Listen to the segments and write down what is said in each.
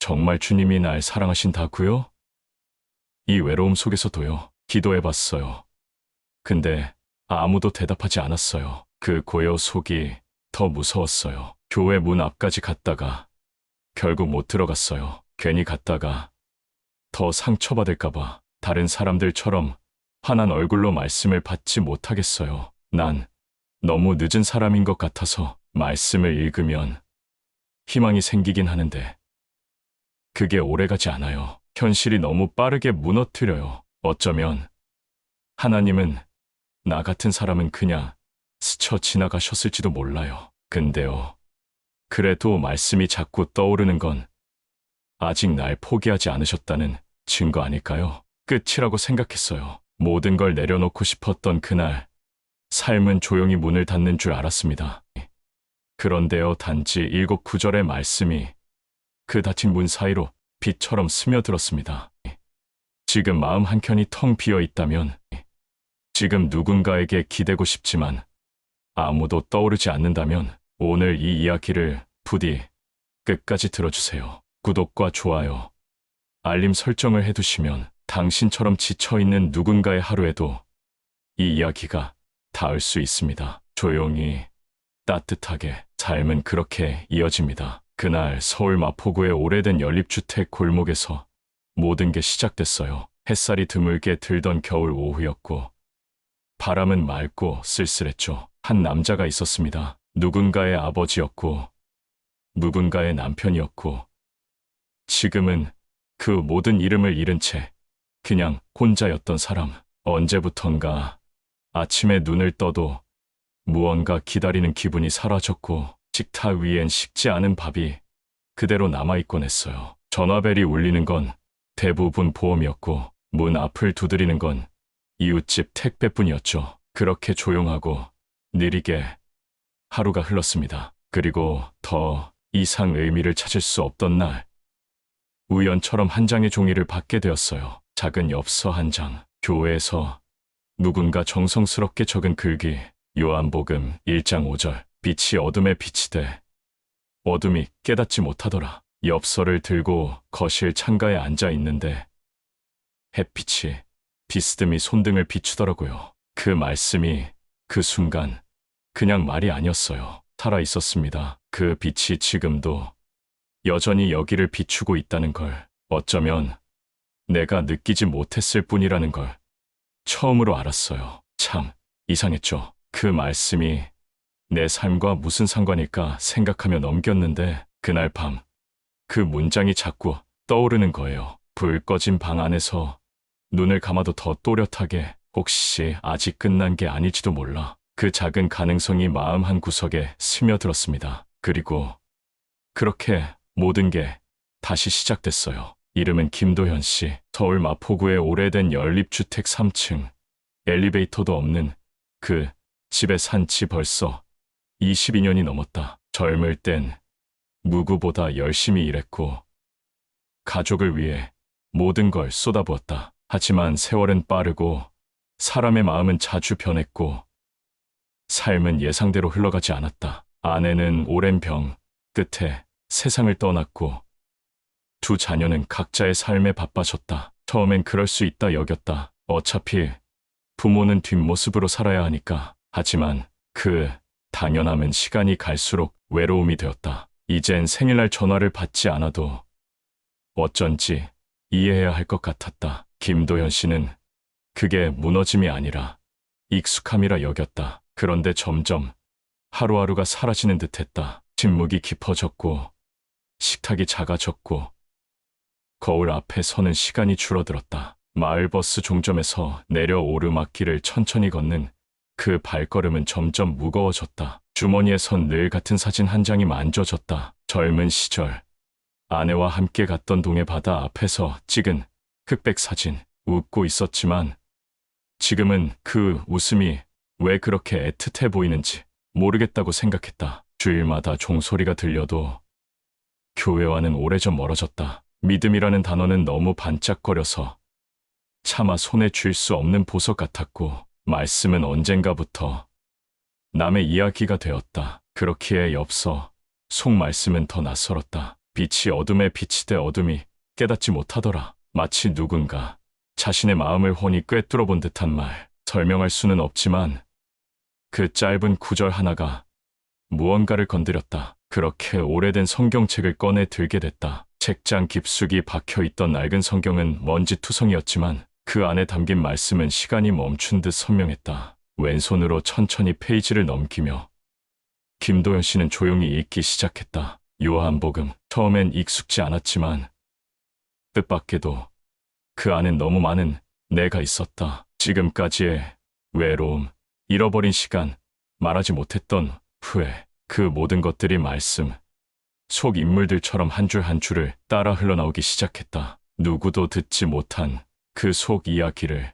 정말 주님이 날 사랑하신다고요? 이 외로움 속에서도요. 기도해봤어요. 근데 아무도 대답하지 않았어요. 그 고요 속이 더 무서웠어요. 교회 문 앞까지 갔다가 결국 못 들어갔어요. 괜히 갔다가 더 상처받을까봐 다른 사람들처럼 환한 얼굴로 말씀을 받지 못하겠어요. 난 너무 늦은 사람인 것 같아서 말씀을 읽으면 희망이 생기긴 하는데 그게 오래가지 않아요. 현실이 너무 빠르게 무너뜨려요. 어쩌면 하나님은 나 같은 사람은 그냥 스쳐 지나가셨을지도 몰라요. 근데요. 그래도 말씀이 자꾸 떠오르는 건 아직 날 포기하지 않으셨다는 증거 아닐까요? 끝이라고 생각했어요. 모든 걸 내려놓고 싶었던 그날, 삶은 조용히 문을 닫는 줄 알았습니다. 그런데요, 단지 7구절의 말씀이 그 닫힌 문 사이로 빛처럼 스며들었습니다. 지금 마음 한켠이 텅 비어 있다면, 지금 누군가에게 기대고 싶지만 아무도 떠오르지 않는다면 오늘 이 이야기를 부디 끝까지 들어주세요. 구독과 좋아요, 알림 설정을 해두시면 당신처럼 지쳐있는 누군가의 하루에도 이 이야기가 닿을 수 있습니다. 조용히, 따뜻하게 삶은 그렇게 이어집니다. 그날 서울 마포구의 오래된 연립주택 골목에서 모든 게 시작됐어요. 햇살이 드물게 들던 겨울 오후였고 바람은 맑고 쓸쓸했죠. 한 남자가 있었습니다. 누군가의 아버지였고 누군가의 남편이었고 지금은 그 모든 이름을 잃은 채 그냥 혼자였던 사람. 언제부턴가 아침에 눈을 떠도 무언가 기다리는 기분이 사라졌고 식탁 위엔 식지 않은 밥이 그대로 남아있곤 했어요. 전화벨이 울리는 건 대부분 보험이었고 문 앞을 두드리는 건 이웃집 택배뿐이었죠. 그렇게 조용하고 느리게 하루가 흘렀습니다. 그리고 더 이상 의미를 찾을 수 없던 날, 우연처럼 한 장의 종이를 받게 되었어요. 작은 엽서 한 장. 교회에서 누군가 정성스럽게 적은 글귀. 요한복음 1장 5절. 빛이 어둠에 비치되 어둠이 깨닫지 못하더라. 엽서를 들고 거실 창가에 앉아 있는데 햇빛이 비스듬히 손등을 비추더라고요. 그 말씀이 그 순간 그냥 말이 아니었어요. 살아 있었습니다. 그 빛이 지금도 여전히 여기를 비추고 있다는 걸, 어쩌면 내가 느끼지 못했을 뿐이라는 걸 처음으로 알았어요. 참 이상했죠. 그 말씀이 내 삶과 무슨 상관일까 생각하며 넘겼는데 그날 밤 그 문장이 자꾸 떠오르는 거예요. 불 꺼진 방 안에서 눈을 감아도 더 또렷하게, 혹시 아직 끝난 게 아닐지도 몰라. 그 작은 가능성이 마음 한 구석에 스며들었습니다. 그리고 그렇게 모든 게 다시 시작됐어요. 이름은 김도현 씨. 서울 마포구의 오래된 연립주택 3층. 엘리베이터도 없는 그 집에 산 지 벌써 22년이 넘었다. 젊을 땐 누구보다 열심히 일했고 가족을 위해 모든 걸 쏟아부었다. 하지만 세월은 빠르고 사람의 마음은 자주 변했고 삶은 예상대로 흘러가지 않았다. 아내는 오랜 병 끝에 세상을 떠났고 두 자녀는 각자의 삶에 바빠졌다. 처음엔 그럴 수 있다 여겼다. 어차피 부모는 뒷모습으로 살아야 하니까. 하지만 그 당연함은 시간이 갈수록 외로움이 되었다. 이젠 생일날 전화를 받지 않아도 어쩐지 이해해야 할 것 같았다. 김도현 씨는 그게 무너짐이 아니라 익숙함이라 여겼다. 그런데 점점 하루하루가 사라지는 듯했다. 침묵이 깊어졌고 식탁이 작아졌고 거울 앞에 서는 시간이 줄어들었다. 마을버스 종점에서 내려 오르막길을 천천히 걷는 그 발걸음은 점점 무거워졌다. 주머니에선 늘 같은 사진 한 장이 만져졌다. 젊은 시절 아내와 함께 갔던 동해 바다 앞에서 찍은 흑백 사진. 웃고 있었지만 지금은 그 웃음이 왜 그렇게 애틋해 보이는지 모르겠다고 생각했다. 주일마다 종소리가 들려도 교회와는 오래전 멀어졌다. 믿음이라는 단어는 너무 반짝거려서 차마 손에 쥘 수 없는 보석 같았고 말씀은 언젠가부터 남의 이야기가 되었다. 그렇기에 엽서 속 말씀은 더 낯설었다. 빛이 어둠에 비치되 어둠이 깨닫지 못하더라. 마치 누군가 자신의 마음을 훤히 꿰뚫어 본 듯한 말. 설명할 수는 없지만 그 짧은 구절 하나가 무언가를 건드렸다. 그렇게 오래된 성경책을 꺼내 들게 됐다. 책장 깊숙이 박혀있던 낡은 성경은 먼지투성이었지만 그 안에 담긴 말씀은 시간이 멈춘 듯 선명했다. 왼손으로 천천히 페이지를 넘기며 김도연 씨는 조용히 읽기 시작했다. 요한복음. 처음엔 익숙지 않았지만 뜻밖에도 그 안엔 너무 많은 내가 있었다. 지금까지의 외로움, 잃어버린 시간, 말하지 못했던 후회, 그 모든 것들이 말씀 속 인물들처럼 한 줄 한 줄을 따라 흘러나오기 시작했다. 누구도 듣지 못한 그 속 이야기를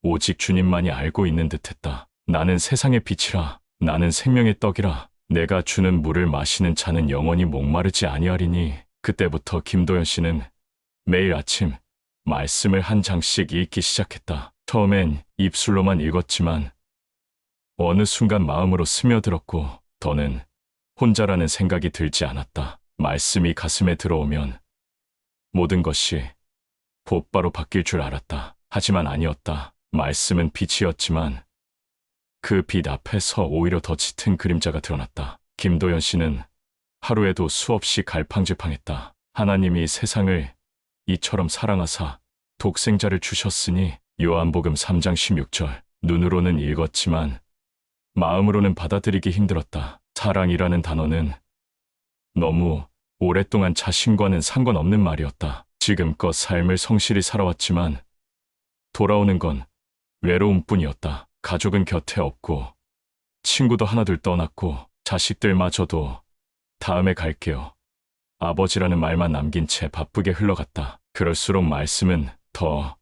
오직 주님만이 알고 있는 듯했다. 나는 세상의 빛이라, 나는 생명의 떡이라, 내가 주는 물을 마시는 자는 영원히 목마르지 아니하리니. 그때부터 김도연 씨는 매일 아침 말씀을 한 장씩 읽기 시작했다. 처음엔 입술로만 읽었지만 어느 순간 마음으로 스며들었고 더는 혼자라는 생각이 들지 않았다. 말씀이 가슴에 들어오면 모든 것이 곧바로 바뀔 줄 알았다. 하지만 아니었다. 말씀은 빛이었지만 그 빛 앞에서 오히려 더 짙은 그림자가 드러났다. 김도연 씨는 하루에도 수없이 갈팡질팡했다. 하나님이 세상을 이처럼 사랑하사 독생자를 주셨으니. 요한복음 3장 16절. 눈으로는 읽었지만 마음으로는 받아들이기 힘들었다. 사랑이라는 단어는 너무 오랫동안 자신과는 상관없는 말이었다. 지금껏 삶을 성실히 살아왔지만 돌아오는 건 외로움뿐이었다. 가족은 곁에 없고 친구도 하나둘 떠났고 자식들마저도 다음에 갈게요, 아버지라는 말만 남긴 채 바쁘게 흘러갔다. 그럴수록 말씀은 더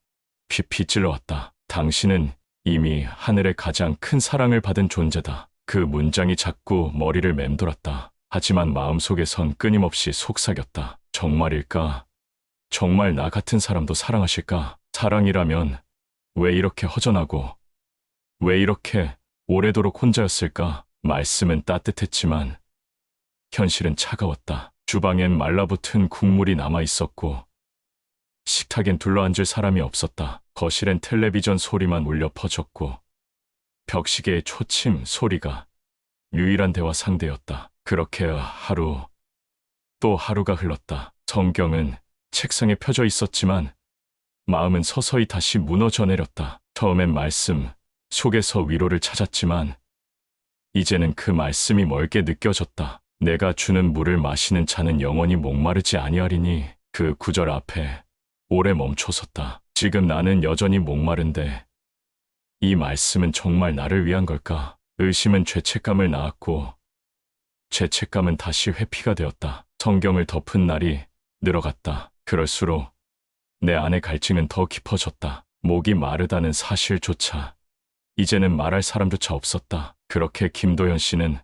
깊이 찔러왔다. 당신은 이미 하늘의 가장 큰 사랑을 받은 존재다. 그 문장이 자꾸 머리를 맴돌았다. 하지만 마음속에선 끊임없이 속삭였다. 정말일까? 정말 나 같은 사람도 사랑하실까? 사랑이라면 왜 이렇게 허전하고 왜 이렇게 오래도록 혼자였을까? 말씀은 따뜻했지만 현실은 차가웠다. 주방엔 말라붙은 국물이 남아있었고 식탁엔 둘러앉을 사람이 없었다. 거실엔 텔레비전 소리만 울려 퍼졌고 벽시계의 초침 소리가 유일한 대화 상대였다. 그렇게 하루 또 하루가 흘렀다. 성경은 책상에 펴져 있었지만 마음은 서서히 다시 무너져 내렸다. 처음엔 말씀 속에서 위로를 찾았지만 이제는 그 말씀이 멀게 느껴졌다. 내가 주는 물을 마시는 자는 영원히 목마르지 아니하리니. 그 구절 앞에 오래 멈춰섰다. 지금 나는 여전히 목마른데 이 말씀은 정말 나를 위한 걸까? 의심은 죄책감을 낳았고 죄책감은 다시 회피가 되었다. 성경을 덮은 날이 늘어갔다. 그럴수록 내 안의 갈증은 더 깊어졌다. 목이 마르다는 사실조차 이제는 말할 사람조차 없었다. 그렇게 김도연 씨는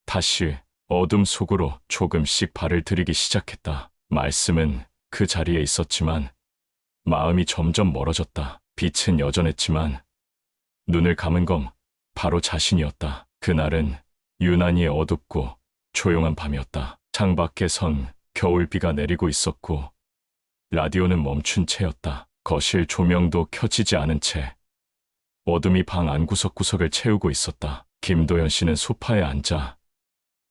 다시 어둠 속으로 조금씩 발을 들이기 시작했다. 말씀은 그 자리에 있었지만 마음이 점점 멀어졌다. 빛은 여전했지만 눈을 감은 건 바로 자신이었다. 그날은 유난히 어둡고 조용한 밤이었다. 창밖에선 겨울비가 내리고 있었고 라디오는 멈춘 채였다. 거실 조명도 켜지지 않은 채 어둠이 방 안 구석구석을 채우고 있었다. 김도연 씨는 소파에 앉아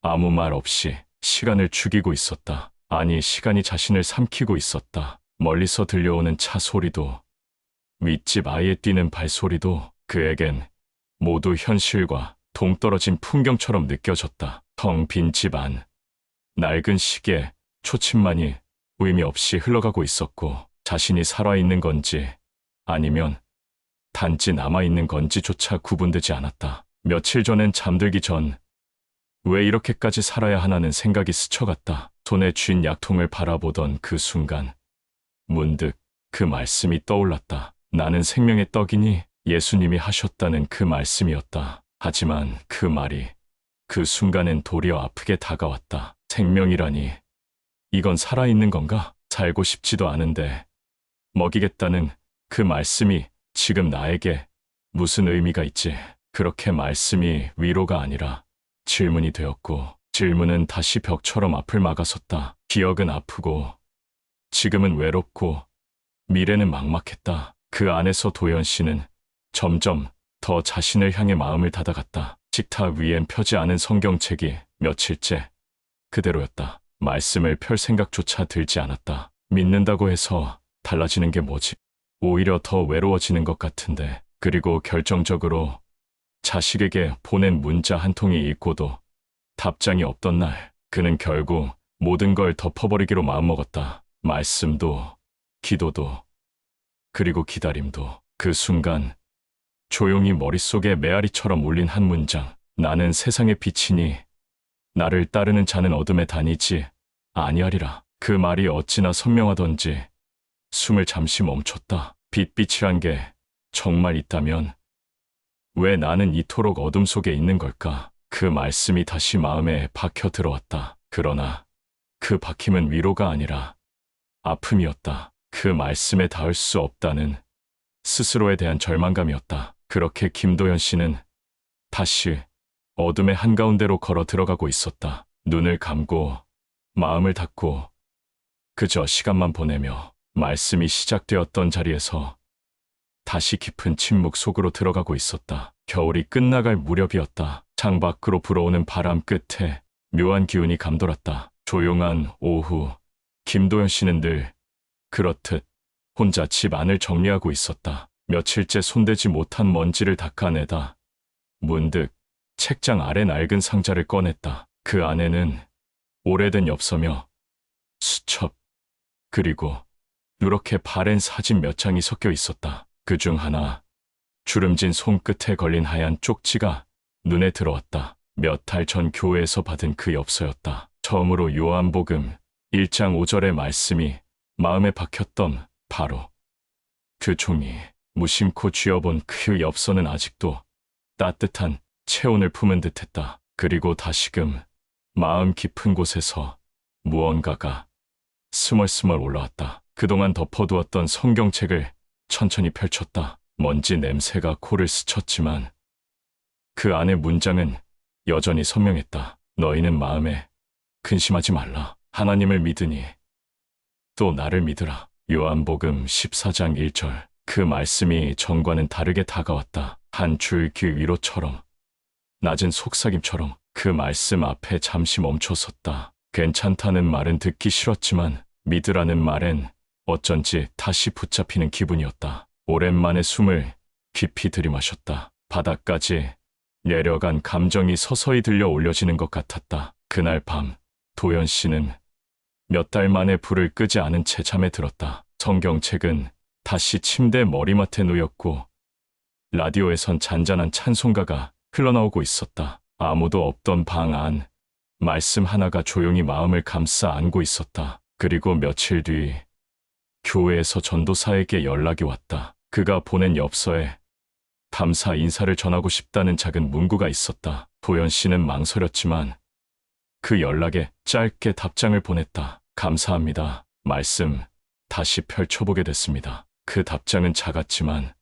아무 말 없이 시간을 죽이고 있었다. 아니, 시간이 자신을 삼키고 있었다. 멀리서 들려오는 차 소리도 윗집 아이의 뛰는 발소리도 그에겐 모두 현실과 동떨어진 풍경처럼 느껴졌다. 텅 빈 집 안, 낡은 시계, 초침만이 의미 없이 흘러가고 있었고 자신이 살아있는 건지 아니면 단지 남아있는 건지조차 구분되지 않았다. 며칠 전엔 잠들기 전 왜 이렇게까지 살아야 하나는 생각이 스쳐갔다. 손에 쥔 약통을 바라보던 그 순간 문득 그 말씀이 떠올랐다. 나는 생명의 떡이니. 예수님이 하셨다는 그 말씀이었다. 하지만 그 말이 그 순간엔 도리어 아프게 다가왔다. 생명이라니, 이건 살아있는 건가? 살고 싶지도 않은데 먹이겠다는 그 말씀이 지금 나에게 무슨 의미가 있지? 그렇게 말씀이 위로가 아니라 질문이 되었고 질문은 다시 벽처럼 앞을 막아섰다. 기억은 아프고 지금은 외롭고 미래는 막막했다. 그 안에서 도연 씨는 점점 더 자신을 향해 마음을 닫아갔다. 식탁 위엔 펴지 않은 성경책이 며칠째 그대로였다. 말씀을 펼 생각조차 들지 않았다. 믿는다고 해서 달라지는 게 뭐지? 오히려 더 외로워지는 것 같은데. 그리고 결정적으로 자식에게 보낸 문자 한 통이 읽고도 답장이 없던 날, 그는 결국 모든 걸 덮어버리기로 마음먹었다. 말씀도, 기도도, 그리고 기다림도. 그 순간 조용히 머릿속에 메아리처럼 울린 한 문장. 나는 세상의 빛이니 나를 따르는 자는 어둠에 다니지 아니하리라. 그 말이 어찌나 선명하던지 숨을 잠시 멈췄다. 빛이란 게 정말 있다면 왜 나는 이토록 어둠 속에 있는 걸까? 그 말씀이 다시 마음에 박혀 들어왔다. 그러나 그 박힘은 위로가 아니라 아픔이었다. 그 말씀에 닿을 수 없다는 스스로에 대한 절망감이었다. 그렇게 김도연 씨는 다시 어둠의 한가운데로 걸어 들어가고 있었다. 눈을 감고 마음을 닫고 그저 시간만 보내며 말씀이 시작되었던 자리에서 다시 깊은 침묵 속으로 들어가고 있었다. 겨울이 끝나갈 무렵이었다. 창밖으로 불어오는 바람 끝에 묘한 기운이 감돌았다. 조용한 오후, 김도연 씨는 늘 그렇듯 혼자 집 안을 정리하고 있었다. 며칠째 손대지 못한 먼지를 닦아내다 문득 책장 아래 낡은 상자를 꺼냈다. 그 안에는 오래된 엽서며 수첩, 그리고 누렇게 바랜 사진 몇 장이 섞여 있었다. 그중 하나, 주름진 손끝에 걸린 하얀 쪽지가 눈에 들어왔다. 몇 달 전 교회에서 받은 그 엽서였다. 처음으로 요한복음 1장 5절의 말씀이 마음에 박혔던 바로 그 종이. 무심코 쥐어본 그 엽서는 아직도 따뜻한 체온을 품은 듯했다. 그리고 다시금 마음 깊은 곳에서 무언가가 스멀스멀 올라왔다. 그동안 덮어두었던 성경책을 천천히 펼쳤다. 먼지 냄새가 코를 스쳤지만 그 안의 문장은 여전히 선명했다. 너희는 마음에 근심하지 말라. 하나님을 믿으니 또 나를 믿으라. 요한복음 14장 1절. 그 말씀이 전과는 다르게 다가왔다. 한 줄기 위로처럼, 낮은 속삭임처럼. 그 말씀 앞에 잠시 멈춰섰다. 괜찮다는 말은 듣기 싫었지만 믿으라는 말엔 어쩐지 다시 붙잡히는 기분이었다. 오랜만에 숨을 깊이 들이마셨다. 바닥까지 내려간 감정이 서서히 들려 올려지는 것 같았다. 그날 밤 도연 씨는 몇 달 만에 불을 끄지 않은 채 잠에 들었다. 성경책은 다시 침대 머리맡에 놓였고 라디오에선 잔잔한 찬송가가 흘러나오고 있었다. 아무도 없던 방 안, 말씀 하나가 조용히 마음을 감싸 안고 있었다. 그리고 며칠 뒤 교회에서 전도사에게 연락이 왔다. 그가 보낸 엽서에 감사 인사를 전하고 싶다는 작은 문구가 있었다. 도연 씨는 망설였지만 그 연락에 짧게 답장을 보냈다. 감사합니다. 말씀 다시 펼쳐보게 됐습니다. 그 답장은 작았지만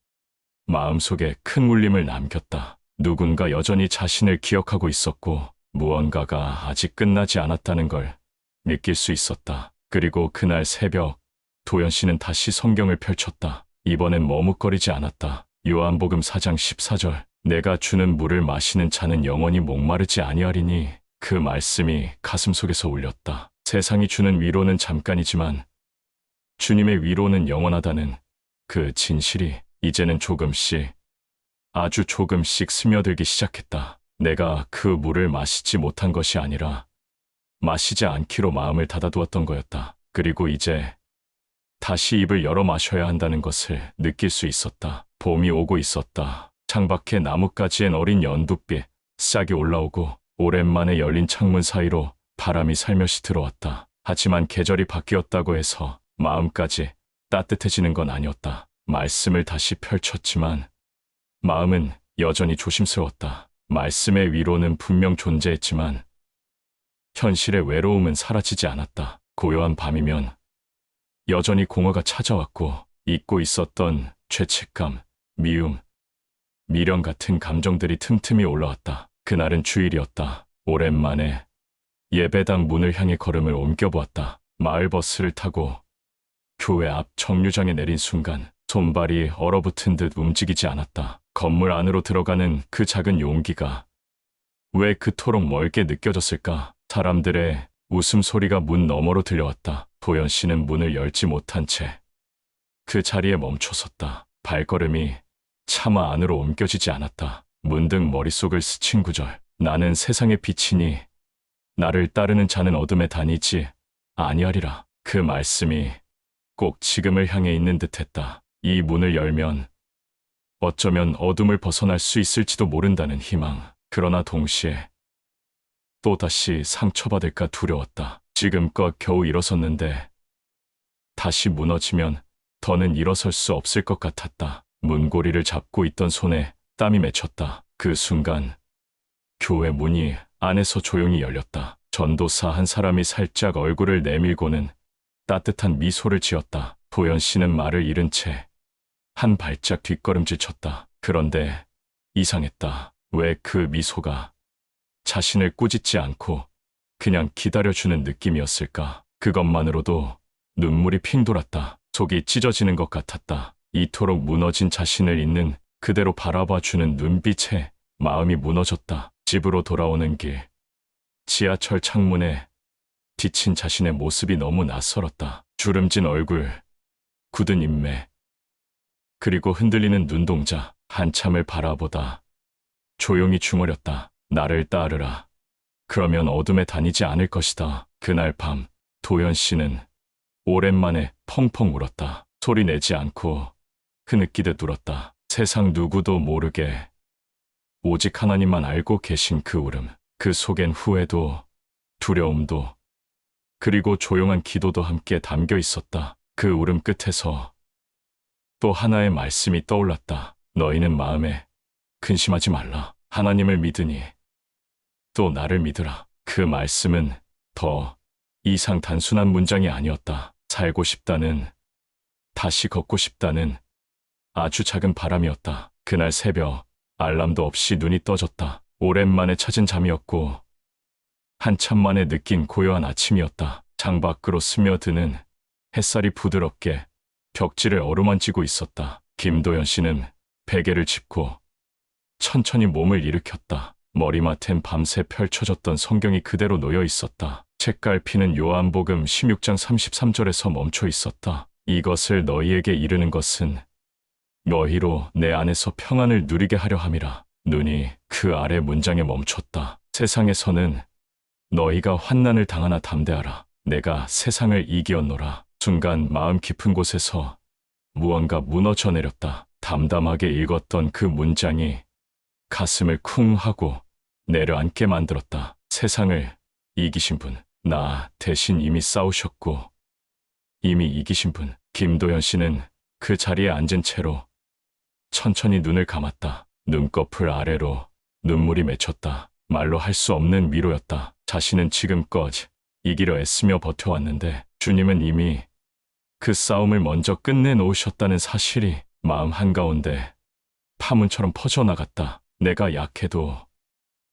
마음속에 큰 울림을 남겼다. 누군가 여전히 자신을 기억하고 있었고 무언가가 아직 끝나지 않았다는 걸 느낄 수 있었다. 그리고 그날 새벽 도연 씨는 다시 성경을 펼쳤다. 이번엔 머뭇거리지 않았다. 요한복음 4장 14절. 내가 주는 물을 마시는 자는 영원히 목마르지 아니하리니. 그 말씀이 가슴속에서 울렸다. 세상이 주는 위로는 잠깐이지만 주님의 위로는 영원하다는 그 진실이 이제는 조금씩, 아주 조금씩 스며들기 시작했다. 내가 그 물을 마시지 못한 것이 아니라 마시지 않기로 마음을 닫아두었던 거였다. 그리고 이제 다시 입을 열어 마셔야 한다는 것을 느낄 수 있었다. 봄이 오고 있었다. 창밖에 나뭇가지엔 어린 연두빛 싹이 올라오고 오랜만에 열린 창문 사이로 바람이 살며시 들어왔다. 하지만 계절이 바뀌었다고 해서 마음까지 따뜻해지는 건 아니었다. 말씀을 다시 펼쳤지만 마음은 여전히 조심스러웠다. 말씀의 위로는 분명 존재했지만 현실의 외로움은 사라지지 않았다. 고요한 밤이면 여전히 공허가 찾아왔고 잊고 있었던 죄책감, 미움, 미련 같은 감정들이 틈틈이 올라왔다. 그날은 주일이었다. 오랜만에 예배당 문을 향해 걸음을 옮겨보았다. 마을 버스를 타고 교회 앞 정류장에 내린 순간 손발이 얼어붙은 듯 움직이지 않았다. 건물 안으로 들어가는 그 작은 용기가 왜 그토록 멀게 느껴졌을까? 사람들의 웃음소리가 문 너머로 들려왔다. 도연 씨는 문을 열지 못한 채 그 자리에 멈춰섰다. 발걸음이 차마 안으로 옮겨지지 않았다. 문득 머릿속을 스친 구절. 나는 세상의 빛이니 나를 따르는 자는 어둠에 다니지 아니하리라. 그 말씀이 꼭 지금을 향해 있는 듯했다. 이 문을 열면 어쩌면 어둠을 벗어날 수 있을지도 모른다는 희망. 그러나 동시에 또다시 상처받을까 두려웠다. 지금껏 겨우 일어섰는데 다시 무너지면 더는 일어설 수 없을 것 같았다. 문고리를 잡고 있던 손에 땀이 맺혔다. 그 순간 교회 문이 안에서 조용히 열렸다. 전도사 한 사람이 살짝 얼굴을 내밀고는 따뜻한 미소를 지었다. 도연 씨는 말을 잃은 채 한 발짝 뒷걸음질 쳤다. 그런데 이상했다. 왜 그 미소가 자신을 꾸짖지 않고 그냥 기다려주는 느낌이었을까? 그것만으로도 눈물이 핑 돌았다. 속이 찢어지는 것 같았다. 이토록 무너진 자신을 있는 그대로 바라봐주는 눈빛에 마음이 무너졌다. 집으로 돌아오는 길, 지하철 창문에 비친 자신의 모습이 너무 낯설었다. 주름진 얼굴, 굳은 인매, 그리고 흔들리는 눈동자. 한참을 바라보다 조용히 중얼였다. 나를 따르라. 그러면 어둠에 다니지 않을 것이다. 그날 밤 도연 씨는 오랜만에 펑펑 울었다. 소리 내지 않고 흐느끼듯 울었다. 세상 누구도 모르게 오직 하나님만 알고 계신 그 울음. 그 속엔 후회도 두려움도 그리고 조용한 기도도 함께 담겨 있었다. 그 울음 끝에서 또 하나의 말씀이 떠올랐다. 너희는 마음에 근심하지 말라. 하나님을 믿으니 또 나를 믿으라. 그 말씀은 더 이상 단순한 문장이 아니었다. 살고 싶다는, 다시 걷고 싶다는 아주 작은 바람이었다. 그날 새벽 알람도 없이 눈이 떠졌다. 오랜만에 찾은 잠이었고 한참 만에 느낀 고요한 아침이었다. 창밖으로 스며드는 햇살이 부드럽게 벽지를 어루만지고 있었다. 김도연 씨는 베개를 짚고 천천히 몸을 일으켰다. 머리맡엔 밤새 펼쳐졌던 성경이 그대로 놓여 있었다. 책갈피는 요한복음 16장 33절에서 멈춰 있었다. 이것을 너희에게 이르는 것은 너희로 내 안에서 평안을 누리게 하려 함이라. 눈이 그 아래 문장에 멈췄다. 세상에서는 너희가 환난을 당하나 담대하라. 내가 세상을 이기었노라. 순간 마음 깊은 곳에서 무언가 무너져 내렸다. 담담하게 읽었던 그 문장이 가슴을 쿵 하고 내려앉게 만들었다. 세상을 이기신 분, 나 대신 이미 싸우셨고 이미 이기신 분. 김도연 씨는 그 자리에 앉은 채로 천천히 눈을 감았다. 눈꺼풀 아래로 눈물이 맺혔다. 말로 할 수 없는 위로였다. 자신은 지금껏 이기려 애쓰며 버텨왔는데 주님은 이미 그 싸움을 먼저 끝내놓으셨다는 사실이 마음 한가운데 파문처럼 퍼져나갔다. 내가 약해도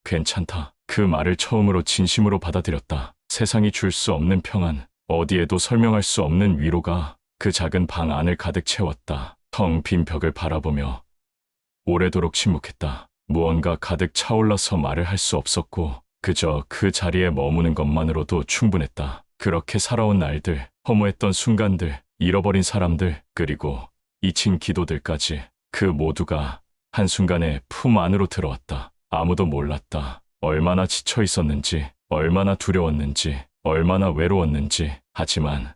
괜찮다. 그 말을 처음으로 진심으로 받아들였다. 세상이 줄 수 없는 평안, 어디에도 설명할 수 없는 위로가 그 작은 방 안을 가득 채웠다. 텅 빈 벽을 바라보며 오래도록 침묵했다. 무언가 가득 차올라서 말을 할 수 없었고 그저 그 자리에 머무는 것만으로도 충분했다. 그렇게 살아온 날들, 허무했던 순간들, 잃어버린 사람들, 그리고 잊힌 기도들까지 그 모두가 한순간에 품 안으로 들어왔다. 아무도 몰랐다. 얼마나 지쳐 있었는지, 얼마나 두려웠는지, 얼마나 외로웠는지. 하지만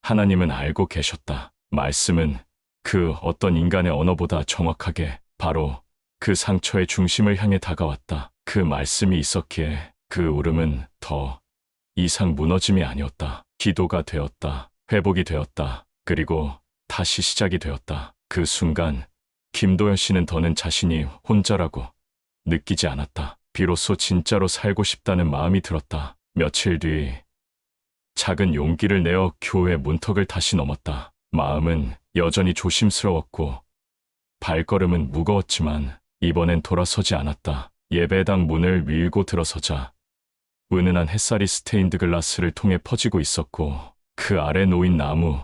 하나님은 알고 계셨다. 말씀은 그 어떤 인간의 언어보다 정확하게 바로 그 상처의 중심을 향해 다가왔다. 그 말씀이 있었기에 그 울음은 더 이상 무너짐이 아니었다. 기도가 되었다. 회복이 되었다. 그리고 다시 시작이 되었다. 그 순간 김도연 씨는 더는 자신이 혼자라고 느끼지 않았다. 비로소 진짜로 살고 싶다는 마음이 들었다. 며칠 뒤 작은 용기를 내어 교회 문턱을 다시 넘었다. 마음은 여전히 조심스러웠고 발걸음은 무거웠지만 이번엔 돌아서지 않았다. 예배당 문을 밀고 들어서자 은은한 햇살이 스테인드 글라스를 통해 퍼지고 있었고 그 아래 놓인 나무,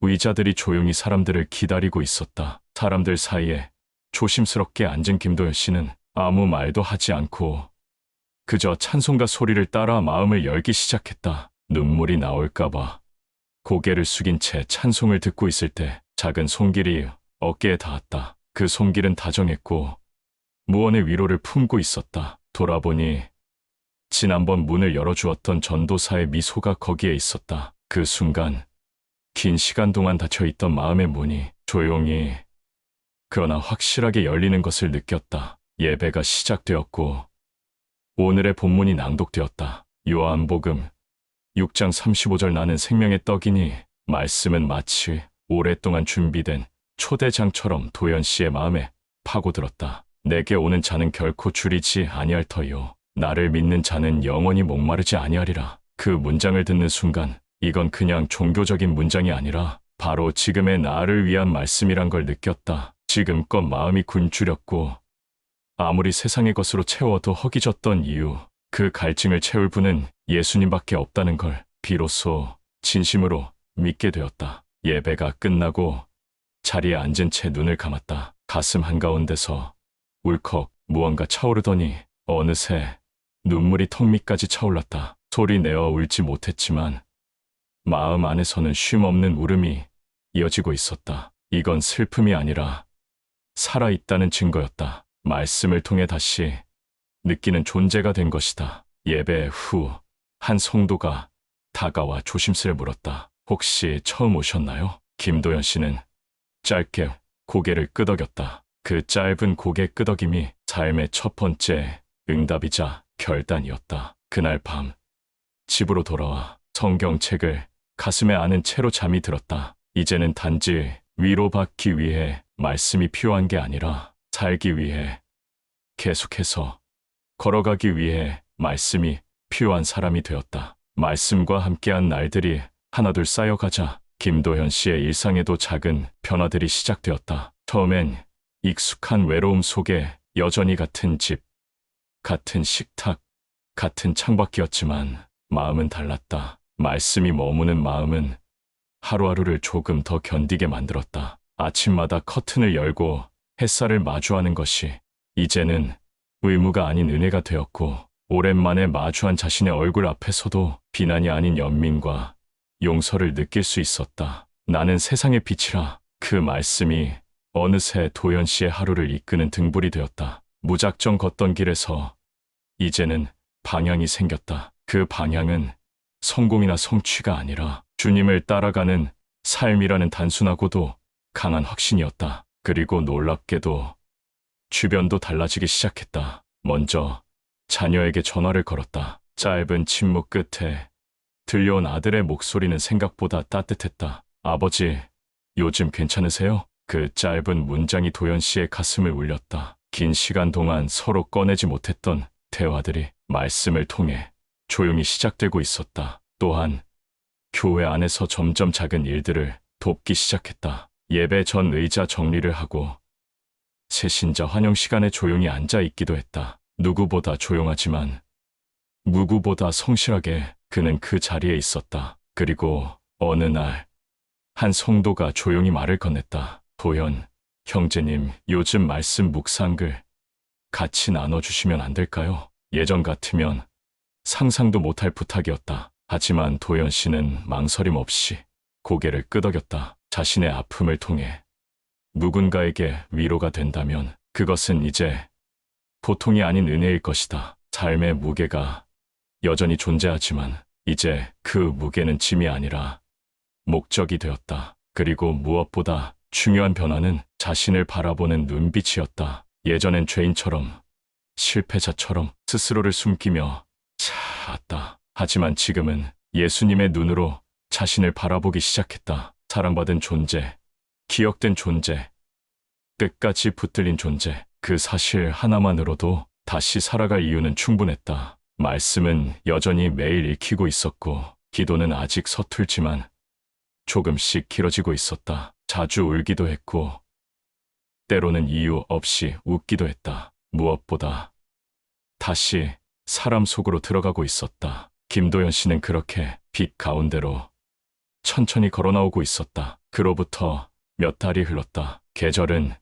의자들이 조용히 사람들을 기다리고 있었다. 사람들 사이에 조심스럽게 앉은 김도연 씨는 아무 말도 하지 않고 그저 찬송가 소리를 따라 마음을 열기 시작했다. 눈물이 나올까봐 고개를 숙인 채 찬송을 듣고 있을 때 작은 손길이 어깨에 닿았다. 그 손길은 다정했고 무언의 위로를 품고 있었다. 돌아보니 지난번 문을 열어주었던 전도사의 미소가 거기에 있었다. 그 순간 긴 시간 동안 닫혀있던 마음의 문이 조용히 그러나 확실하게 열리는 것을 느꼈다. 예배가 시작되었고 오늘의 본문이 낭독되었다. 요한복음 6장 35절 나는 생명의 떡이니 말씀은 마치 오랫동안 준비된 초대장처럼 도연 씨의 마음에 파고들었다. 내게 오는 자는 결코 줄이지 아니할 터요. 나를 믿는 자는 영원히 목마르지 아니하리라. 그 문장을 듣는 순간 이건 그냥 종교적인 문장이 아니라 바로 지금의 나를 위한 말씀이란 걸 느꼈다. 지금껏 마음이 굶주렸고 아무리 세상의 것으로 채워도 허기졌던 이유, 그 갈증을 채울 분은 예수님밖에 없다는 걸 비로소 진심으로 믿게 되었다. 예배가 끝나고 자리에 앉은 채 눈을 감았다. 가슴 한가운데서 울컥 무언가 차오르더니 어느새 눈물이 턱 밑까지 차올랐다. 소리 내어 울지 못했지만 마음 안에서는 쉼없는 울음이 이어지고 있었다. 이건 슬픔이 아니라 살아있다는 증거였다. 말씀을 통해 다시 느끼는 존재가 된 것이다. 예배 후 한 성도가 다가와 조심스레 물었다. 혹시 처음 오셨나요? 김도연 씨는 짧게 고개를 끄덕였다. 그 짧은 고개 끄덕임이 삶의 첫 번째 응답이자 결단이었다. 그날 밤 집으로 돌아와 성경책을 가슴에 안은 채로 잠이 들었다. 이제는 단지 위로받기 위해 말씀이 필요한 게 아니라 살기 위해 계속해서 걸어가기 위해 말씀이 필요한 사람이 되었다. 말씀과 함께한 날들이 하나둘 쌓여가자 김도현 씨의 일상에도 작은 변화들이 시작되었다. 처음엔 익숙한 외로움 속에 여전히 같은 집, 같은 식탁, 같은 창밖이었지만 마음은 달랐다. 말씀이 머무는 마음은 하루하루를 조금 더 견디게 만들었다. 아침마다 커튼을 열고 햇살을 마주하는 것이 이제는 의무가 아닌 은혜가 되었고 오랜만에 마주한 자신의 얼굴 앞에서도 비난이 아닌 연민과 용서를 느낄 수 있었다. 나는 세상의 빛이라. 그 말씀이 어느새 도연 씨의 하루를 이끄는 등불이 되었다. 무작정 걷던 길에서 이제는 방향이 생겼다. 그 방향은 성공이나 성취가 아니라 주님을 따라가는 삶이라는 단순하고도 강한 확신이었다. 그리고 놀랍게도 주변도 달라지기 시작했다. 먼저 자녀에게 전화를 걸었다. 짧은 침묵 끝에 들려온 아들의 목소리는 생각보다 따뜻했다. 아버지, 요즘 괜찮으세요? 그 짧은 문장이 도연 씨의 가슴을 울렸다. 긴 시간 동안 서로 꺼내지 못했던 대화들이 말씀을 통해 조용히 시작되고 있었다. 또한 교회 안에서 점점 작은 일들을 돕기 시작했다. 예배 전 의자 정리를 하고 새신자 환영 시간에 조용히 앉아 있기도 했다. 누구보다 조용하지만 누구보다 성실하게 그는 그 자리에 있었다. 그리고 어느 날 한 성도가 조용히 말을 건넸다. 도연, 형제님, 요즘 말씀 묵상글 같이 나눠주시면 안 될까요? 예전 같으면 상상도 못할 부탁이었다. 하지만 도연 씨는 망설임 없이 고개를 끄덕였다. 자신의 아픔을 통해 누군가에게 위로가 된다면 그것은 이제 보통이 아닌 은혜일 것이다. 삶의 무게가 여전히 존재하지만 이제 그 무게는 짐이 아니라 목적이 되었다. 그리고 무엇보다 중요한 변화는 자신을 바라보는 눈빛이었다. 예전엔 죄인처럼 실패자처럼 스스로를 숨기며 차았다. 하지만 지금은 예수님의 눈으로 자신을 바라보기 시작했다. 사랑받은 존재, 기억된 존재, 끝까지 붙들린 존재. 그 사실 하나만으로도 다시 살아갈 이유는 충분했다. 말씀은 여전히 매일 읽히고 있었고 기도는 아직 서툴지만 조금씩 길어지고 있었다. 자주 울기도 했고 때로는 이유 없이 웃기도 했다. 무엇보다 다시 사람 속으로 들어가고 있었다. 김도연 씨는 그렇게 빛 가운데로 천천히 걸어 나오고 있었다. 그로부터 몇 달이 흘렀다. 계절은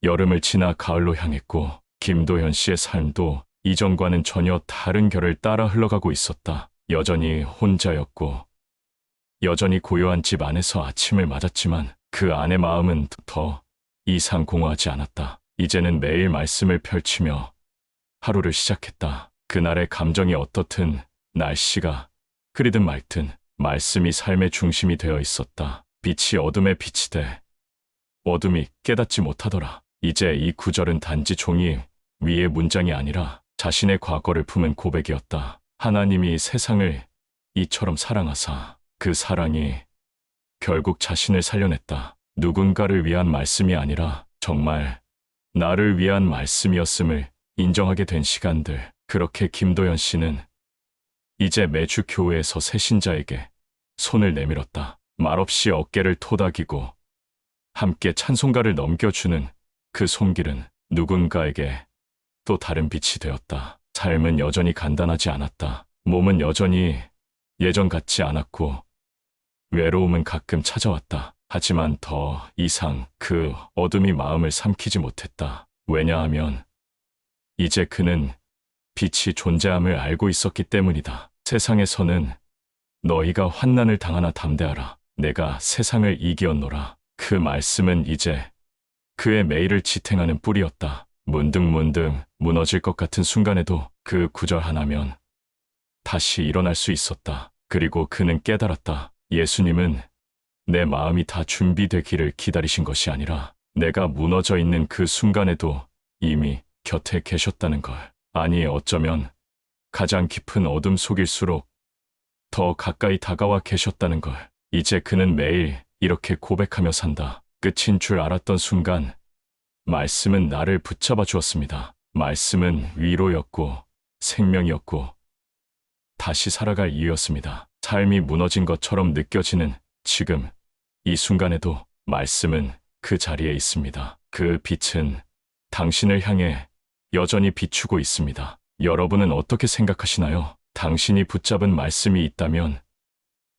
여름을 지나 가을로 향했고 김도현 씨의 삶도 이전과는 전혀 다른 결을 따라 흘러가고 있었다. 여전히 혼자였고 여전히 고요한 집 안에서 아침을 맞았지만 그 안의 마음은 더 이상 공허하지 않았다. 이제는 매일 말씀을 펼치며 하루를 시작했다. 그날의 감정이 어떻든 날씨가 흐리든 맑든 말씀이 삶의 중심이 되어 있었다. 빛이 어둠에 빛이 돼 어둠이 깨닫지 못하더라. 이제 이 구절은 단지 종이 위의 문장이 아니라 자신의 과거를 품은 고백이었다. 하나님이 세상을 이처럼 사랑하사 그 사랑이 결국 자신을 살려냈다. 누군가를 위한 말씀이 아니라 정말 나를 위한 말씀이었음을 인정하게 된 시간들. 그렇게 김도연 씨는 이제 매주 교회에서 새신자에게 손을 내밀었다. 말없이 어깨를 토닥이고 함께 찬송가를 넘겨주는 그 손길은 누군가에게 또 다른 빛이 되었다. 삶은 여전히 간단하지 않았다. 몸은 여전히 예전 같지 않았고 외로움은 가끔 찾아왔다. 하지만 더 이상 그 어둠이 마음을 삼키지 못했다. 왜냐하면 이제 그는 빛이 존재함을 알고 있었기 때문이다. 세상에서는 너희가 환난을 당하나 담대하라. 내가 세상을 이기었노라. 그 말씀은 이제 그의 매일을 지탱하는 뿌리였다. 문득문득 무너질 것 같은 순간에도 그 구절 하나면 다시 일어날 수 있었다. 그리고 그는 깨달았다. 예수님은 내 마음이 다 준비되기를 기다리신 것이 아니라 내가 무너져 있는 그 순간에도 이미 곁에 계셨다는 걸. 아니, 어쩌면 가장 깊은 어둠 속일수록 더 가까이 다가와 계셨다는 걸. 이제 그는 매일 이렇게 고백하며 산다. 끝인 줄 알았던 순간 말씀은 나를 붙잡아 주었습니다. 말씀은 위로였고 생명이었고 다시 살아갈 이유였습니다. 삶이 무너진 것처럼 느껴지는 지금 이 순간에도 말씀은 그 자리에 있습니다. 그 빛은 당신을 향해 여전히 비추고 있습니다. 여러분은 어떻게 생각하시나요? 당신이 붙잡은 말씀이 있다면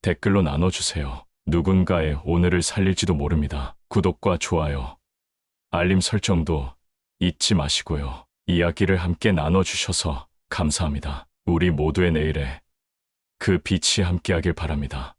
댓글로 나눠주세요. 누군가의 오늘을 살릴지도 모릅니다. 구독과 좋아요, 알림 설정도 잊지 마시고요. 이야기를 함께 나눠주셔서 감사합니다. 우리 모두의 내일에 그 빛이 함께하길 바랍니다.